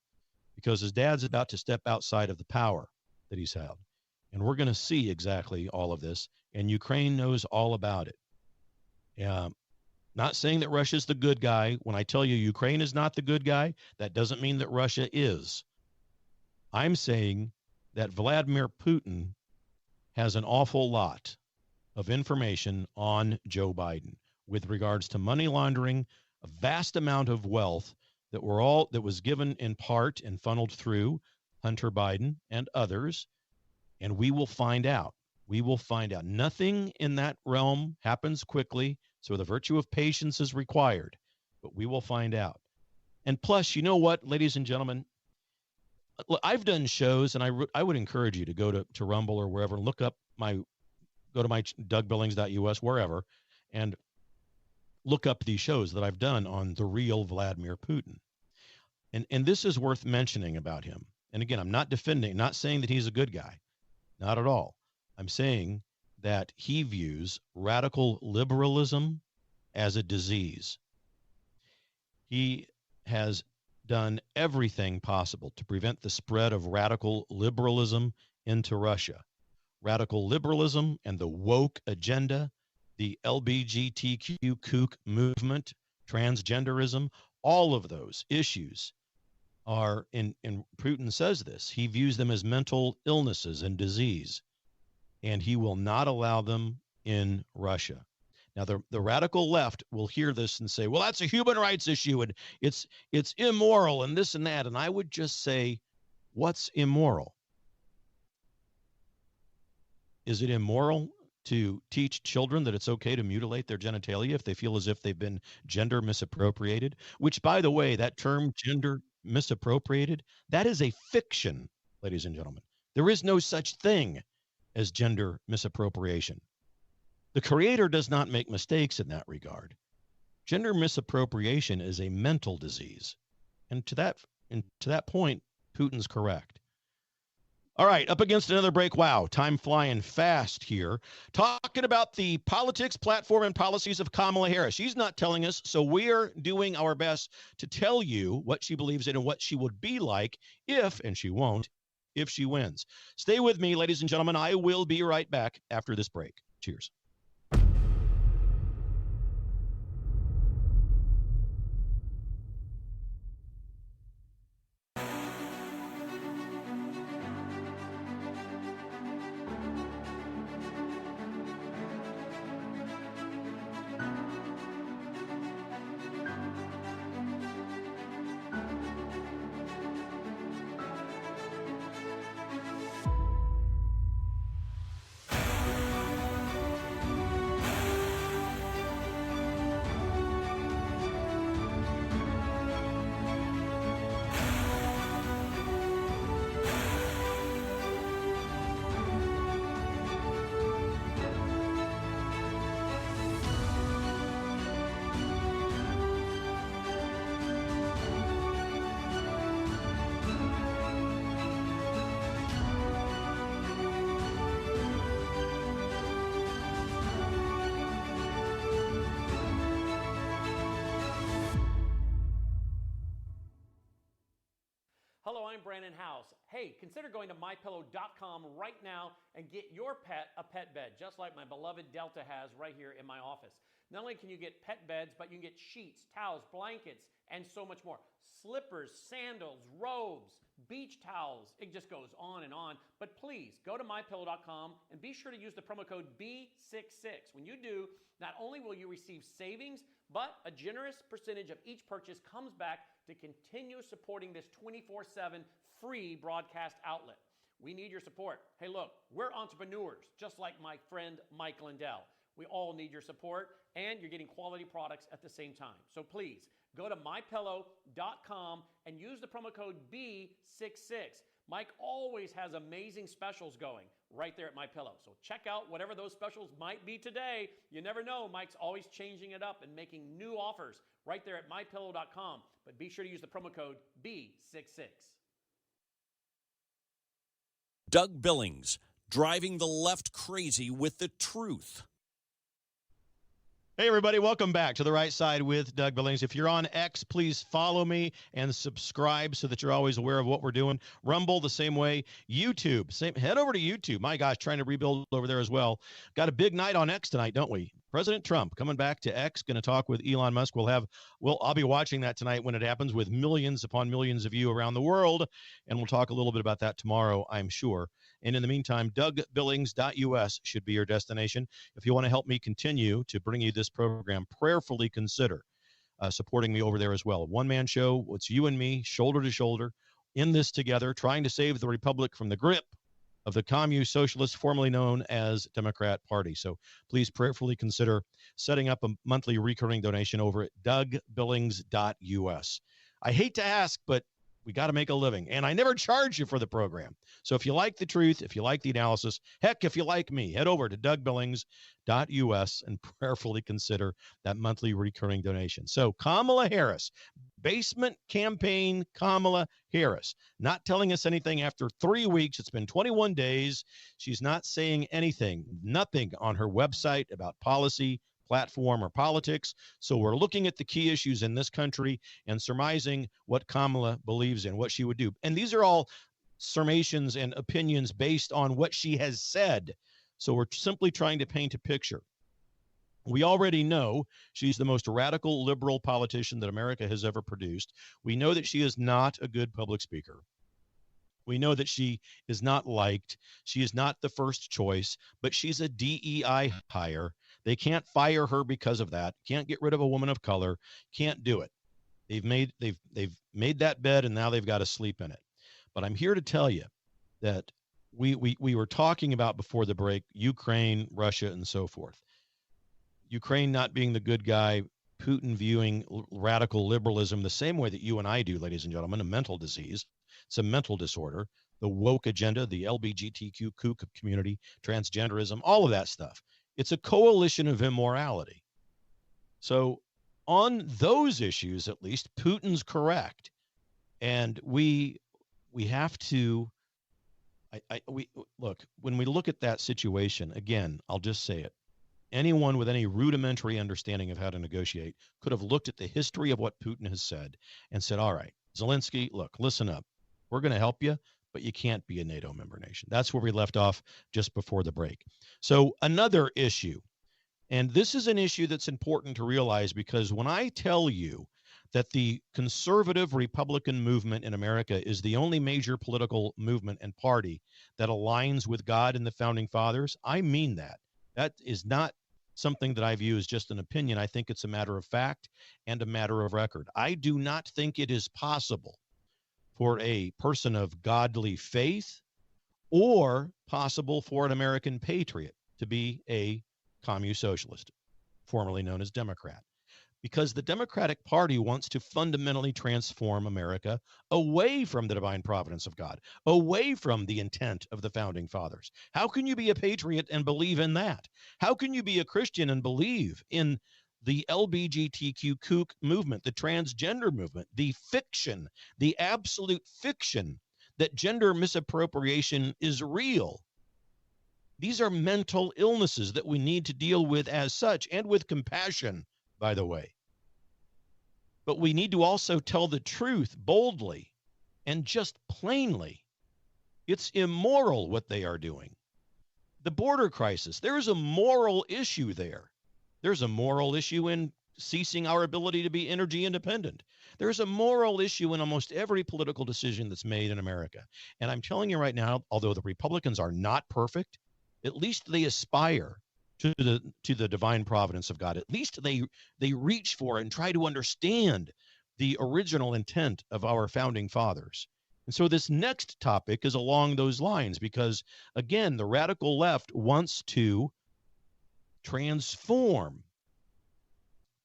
because his dad's about to step outside of the power that he's held. And we're going to see exactly all of this, and Ukraine knows all about it. Not saying that Russia's the good guy. When I tell you Ukraine is not the good guy, that doesn't mean that Russia is. I'm saying that Vladimir Putin has an awful lot of information on Joe Biden with regards to money laundering, a vast amount of wealth that was given in part and funneled through Hunter Biden and others. And we will find out. We will find out. Nothing in that realm happens quickly, so the virtue of patience is required. But we will find out. And plus, you know what, ladies and gentlemen? I've done shows, and I would encourage you to go to Rumble or wherever, go to my DougBillings.us, wherever, and look up these shows that I've done on the real Vladimir Putin. And this is worth mentioning about him. And again, I'm not saying that he's a good guy. Not at all. I'm saying that he views radical liberalism as a disease. He has done everything possible to prevent the spread of radical liberalism into Russia. Radical liberalism and the woke agenda, the LGBTQ kook movement, transgenderism, all of those issues are, and Putin says this, he views them as mental illnesses and disease, and he will not allow them in Russia. Now, the radical left will hear this and say, well, that's a human rights issue, and it's immoral, and this and that. And I would just say, what's immoral? Is it immoral to teach children that it's okay to mutilate their genitalia if they feel as if they've been gender misappropriated? Which, by the way, that term gender misappropriated, that is a fiction, ladies and gentlemen. There is no such thing as gender misappropriation. The Creator does not make mistakes in that regard. Gender misappropriation is a mental disease. And to that point, Putin's correct. All right, up against another break. Wow, time flying fast here. Talking about the politics, platform, and policies of Kamala Harris. She's not telling us, so we're doing our best to tell you what she believes in and what she would be like if, and she won't, if she wins. Stay with me, ladies and gentlemen. I will be right back after this break. Cheers. Hello, I'm Brandon House. Hey, consider going to mypillow.com right now and get your pet a pet bed, just like my beloved Delta has right here in my office. Not only can you get pet beds, but you can get sheets, towels, blankets, and so much more. Slippers, sandals, robes, beach towels. It just goes on and on. But please, go to mypillow.com and be sure to use the promo code B66. When you do, not only will you receive savings, but a generous percentage of each purchase comes back to continue supporting this 24/7 free broadcast outlet. We need your support. Hey, look, we're entrepreneurs, just like my friend Mike Lindell. We all need your support, and you're getting quality products at the same time. So please, go to mypillow.com and use the promo code B66. Mike always has amazing specials going right there at MyPillow. So check out whatever those specials might be today. You never know. Mike's always changing it up and making new offers right there at mypillow.com. But be sure to use the promo code B66. Doug Billings, driving the left crazy with the truth. Hey, everybody, welcome back to The Right Side with Doug Billings. If you're on X, please follow me and subscribe so that you're always aware of what we're doing. Rumble, the same way. YouTube, head over to YouTube. My gosh, trying to rebuild over there as well. Got a big night on X tonight, don't we? President Trump coming back to X, going to talk with Elon Musk. I'll be watching that tonight when it happens with millions upon millions of you around the world, and we'll talk a little bit about that tomorrow, I'm sure. And in the meantime, DougBillings.us should be your destination. If you want to help me continue to bring you this program, prayerfully consider supporting me over there as well. One-man show. It's you and me, shoulder to shoulder, in this together, trying to save the republic from the grip of the commune socialists, formerly known as Democrat Party. So please prayerfully consider setting up a monthly recurring donation over at DougBillings.us. I hate to ask, but we got to make a living, and I never charge you for the program. So if you like the truth, if you like the analysis, heck, if you like me, head over to DougBillings.us and prayerfully consider that monthly recurring donation. So Kamala Harris, basement campaign Kamala Harris, not telling us anything after 3 weeks. It's been 21 days. She's not saying anything, nothing on her website about policy, platform, or politics. So we're looking at the key issues in this country and surmising what Kamala believes in, what she would do. And these are all surmisations and opinions based on what she has said. So we're simply trying to paint a picture. We already know she's the most radical liberal politician that America has ever produced. We know that she is not a good public speaker. We know that she is not liked. She is not the first choice, but she's a DEI hire. They can't fire her because of that. Can't get rid of a woman of color. Can't do it. They've made that bed, and now they've got to sleep in it. But I'm here to tell you that we were talking about before the break, Ukraine, Russia, and so forth. Ukraine not being the good guy, Putin viewing radical liberalism the same way that you and I do, ladies and gentlemen, a mental disease. It's a mental disorder. The woke agenda, the LGBTQ community, transgenderism, all of that stuff. It's a coalition of immorality. So on those issues, at least, Putin's correct. And we have to, we look, when we look at that situation, again, I'll just say it. Anyone with any rudimentary understanding of how to negotiate could have looked at the history of what Putin has said and said, all right, Zelensky, look, listen up. We're going to help you, but you can't be a NATO member nation. That's where we left off just before the break. So another issue, and this is an issue that's important to realize, because when I tell you that the conservative Republican movement in America is the only major political movement and party that aligns with God and the Founding Fathers, I mean that. That is not something that I view as just an opinion. I think it's a matter of fact and a matter of record. I do not think it is possible for a person of godly faith or possible for an American patriot to be a commune socialist, formerly known as Democrat, because the Democratic Party wants to fundamentally transform America away from the divine providence of God, away from the intent of the Founding Fathers. How can you be a patriot and believe in that? How can you be a Christian and believe in the LGBTQ kook movement, the transgender movement, the fiction, the absolute fiction that gender misappropriation is real? These are mental illnesses that we need to deal with as such, and with compassion, by the way. But we need to also tell the truth boldly and just plainly. It's immoral what they are doing. The border crisis, there is a moral issue there. There's a moral issue in ceasing our ability to be energy independent. There's a moral issue in almost every political decision that's made in America. And I'm telling you right now, although the Republicans are not perfect, at least they aspire to the divine providence of God. At least they reach for and try to understand the original intent of our founding fathers. And so this next topic is along those lines, because again, the radical left wants to transform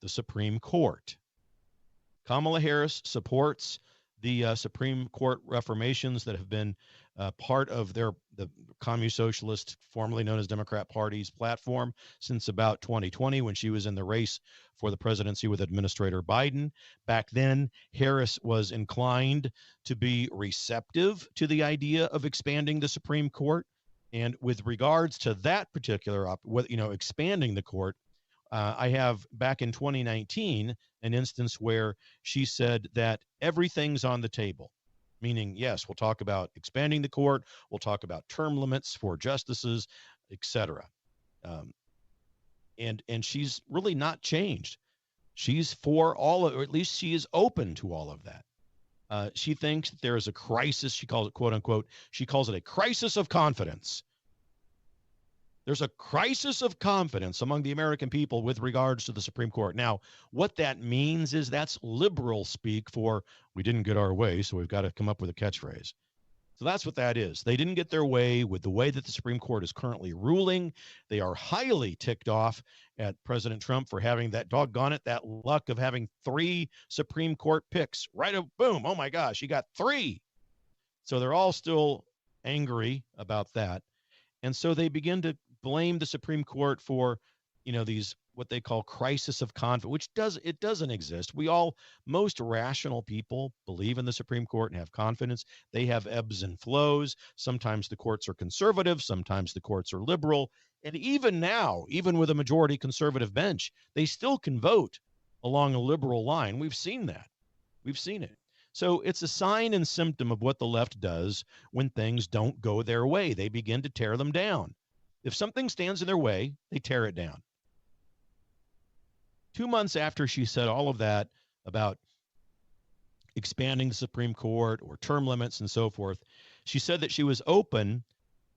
the Supreme Court. Kamala Harris supports the Supreme Court reformations that have been part of the Commune Socialist, formerly known as Democrat Party's platform since about 2020, when she was in the race for the presidency with Administrator Biden. Back then, Harris was inclined to be receptive to the idea of expanding the Supreme Court. And with regards to that particular, expanding the court, I have back in 2019 an instance where she said that everything's on the table, meaning, yes, we'll talk about expanding the court, we'll talk about term limits for justices, etc. And she's really not changed. She's for all of, or at least she is open to all of that. She thinks that there is a crisis. She calls it, quote unquote, she calls it a crisis of confidence. There's a crisis of confidence among the American people with regards to the Supreme Court. Now, what that means is that's liberal speak for, we didn't get our way, so we've got to come up with a catchphrase. So that's what that is. They didn't get their way with the way that the Supreme Court is currently ruling. They are highly ticked off at President Trump for having that, doggone it, that luck of having 3 Supreme Court picks. Right, boom, oh my gosh, he got 3. So they're all still angry about that. And so they begin to blame the Supreme Court for, these what they call crisis of confidence, which doesn't exist. Most rational people believe in the Supreme Court and have confidence. They have ebbs and flows. Sometimes the courts are conservative, sometimes the courts are liberal. And even now, even with a majority conservative bench, they still can vote along a liberal line. We've seen that. We've seen it. So it's a sign and symptom of what the left does when things don't go their way. They begin to tear them down. If something stands in their way, they tear it down. 2 months after she said all of that about expanding the Supreme Court or term limits and so forth, she said that she was open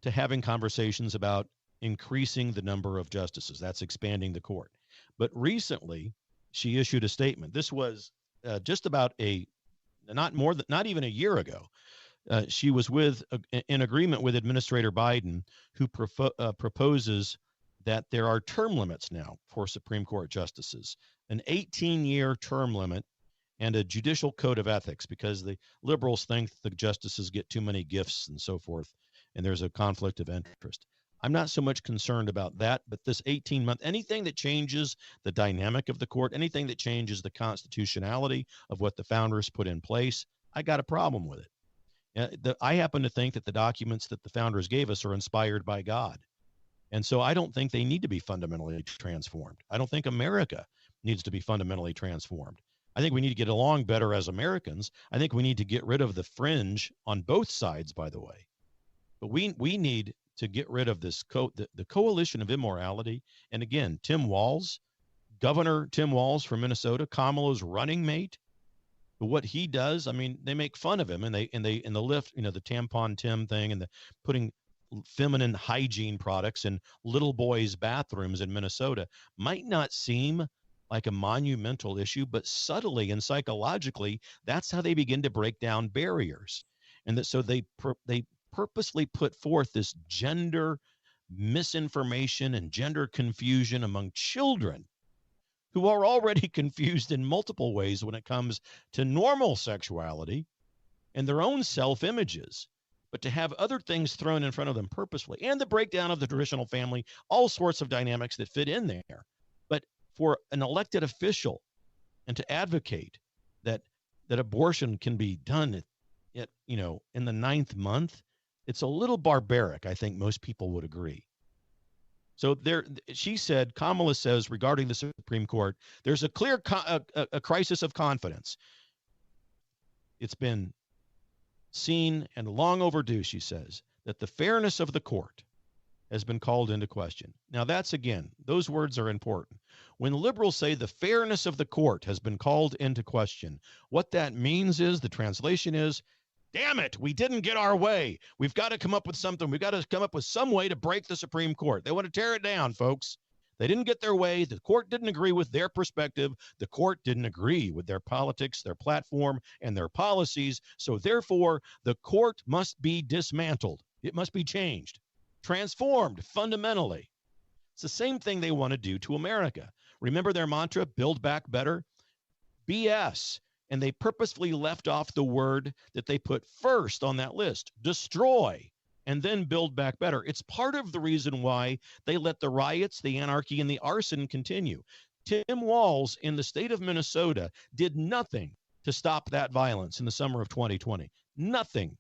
to having conversations about increasing the number of justices. That's expanding the court. But recently, she issued a statement. This was just about not even a year ago. she was in agreement with Administrator Biden, who proposes that there are term limits now for Supreme Court justices, an 18-year term limit and a judicial code of ethics, because the liberals think the justices get too many gifts and so forth, and there's a conflict of interest. I'm not so much concerned about that, but this 18-month, anything that changes the dynamic of the court, anything that changes the constitutionality of what the founders put in place, I got a problem with it. I happen to think that the documents that the founders gave us are inspired by God. And so I don't think they need to be fundamentally transformed. I don't think America needs to be fundamentally transformed. I think we need to get along better as Americans. I think we need to get rid of the fringe on both sides, by the way. But we need to get rid of this the coalition of immorality. And again, Governor Tim Walz from Minnesota, Kamala's running mate. But what he does, I mean, they make fun of him, and they lift, the tampon Tim thing, and the putting feminine hygiene products in little boys' bathrooms in Minnesota might not seem like a monumental issue, but subtly and psychologically, that's how they begin to break down barriers. And so they purposely put forth this gender misinformation and gender confusion among children who are already confused in multiple ways when it comes to normal sexuality and their own self-images. But to have other things thrown in front of them purposefully, and the breakdown of the traditional family, all sorts of dynamics that fit in there. But for an elected official and to advocate that abortion can be done at in the 9th month, it's a little barbaric. I think most people would agree. So Kamala says regarding the Supreme Court, there's a clear a crisis of confidence. It's been seen and long overdue, she says, that the fairness of the court has been called into question. Now those words are important. When liberals say the fairness of the court has been called into question, what that means is, the translation is, damn it, we didn't get our way. We've got to come up with something. We've got to come up with some way to break the Supreme Court. They want to tear it down, folks. They didn't get their way. The court didn't agree with their perspective. The court didn't agree with their politics, their platform, and their policies. So therefore, the court must be dismantled. It must be changed, transformed fundamentally. It's the same thing they want to do to America. Remember their mantra, Build Back Better? BS. And they purposefully left off the word that they put first on that list, destroy, and then Build Back Better. It's part of the reason why they let the riots, the anarchy, and the arson continue. Tim Walz in the state of Minnesota did nothing to stop that violence in the summer of 2020. Nothing.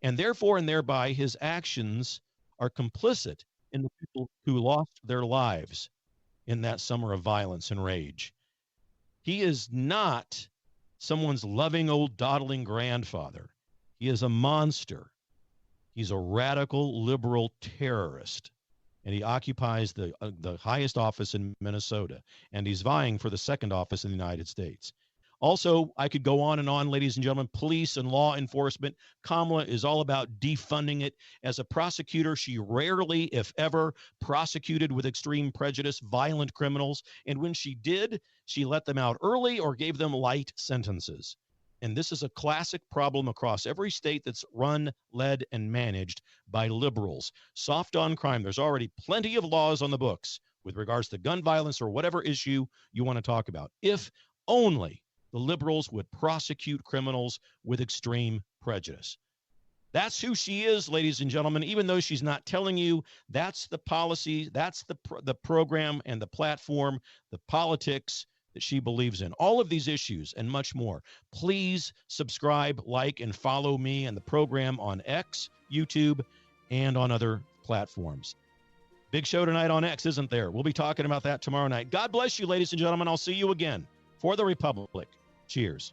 And therefore and thereby his actions are complicit in the people who lost their lives in that summer of violence and rage. He is not someone's loving old dawdling grandfather. He is a monster. He's a radical liberal terrorist, and he occupies the highest office in Minnesota, and he's vying for the 2nd office in the United States. Also, I could go on and on, ladies and gentlemen, police and law enforcement. Kamala is all about defunding it. As a prosecutor, she rarely, if ever, prosecuted with extreme prejudice violent criminals. And when she did, she let them out early or gave them light sentences. And this is a classic problem across every state that's run, led, and managed by liberals. Soft on crime. There's already plenty of laws on the books with regards to gun violence or whatever issue you want to talk about. If only the liberals would prosecute criminals with extreme prejudice. That's who she is, ladies and gentlemen. Even though she's not telling you, that's the policy, that's the program and the platform, the politics that she believes in. All of these issues and much more. Please subscribe, like, and follow me and the program on X, YouTube, and on other platforms. Big show tonight on X, isn't there? We'll be talking about that tomorrow night. God bless you, ladies and gentlemen. I'll see you again for the Republic. Cheers.